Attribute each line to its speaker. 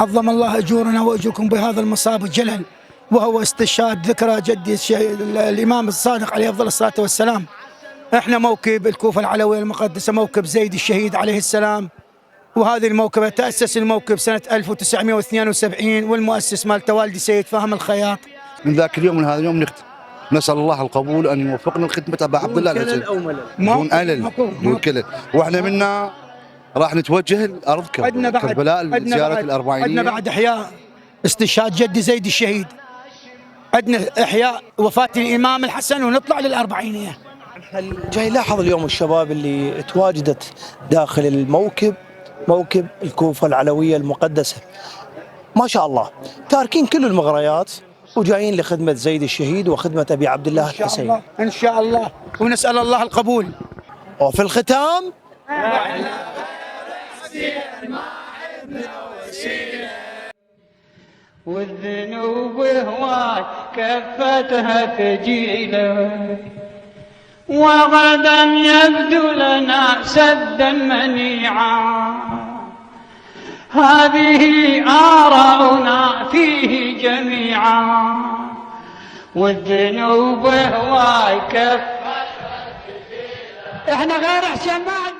Speaker 1: عظم الله أجورنا وأجوركم بهذا المصاب الجلل، وهو استشهاد ذكرى جدي الإمام الصادق عليه أفضل الصلاة والسلام. احنا موكب الكوفة العلوية المقدسة، موكب زيد الشهيد عليه السلام. وهذه الموكبة تأسس الموكب سنة 1972، والمؤسس مالته والدي سيد فهم الخياط.
Speaker 2: من ذاك اليوم من هذا اليوم نختم، نسأل الله القبول أن يوفقنا لخدمة أبا عبد الله
Speaker 3: كلل أو ملل؟
Speaker 2: دون ألل دون كلل. وإحنا منا راح نتوجه لأرض كربلاء لزيارة الأربعينية.
Speaker 1: عندنا بعد إحياء استشهاد جدي زيد الشهيد، عندنا إحياء وفاة الإمام الحسن، ونطلع للأربعينية.
Speaker 3: جاي لاحظ اليوم الشباب اللي تواجدت داخل الموكب، موكب الكوفة العلوية المقدسة، ما شاء الله تاركين كل المغريات وجايين لخدمة زيد الشهيد وخدمة أبي عبد الله الحسين
Speaker 1: إن شاء الله، ونسأل الله القبول.
Speaker 3: وفي الختام
Speaker 4: والذنوب هواي كفتها ثقيلة، وغدا يبدو لنا سدا منيعا. هذه آراؤنا فيه جميعا، والذنوب هواي كفتها ثقيلة. احنا غير حسين ما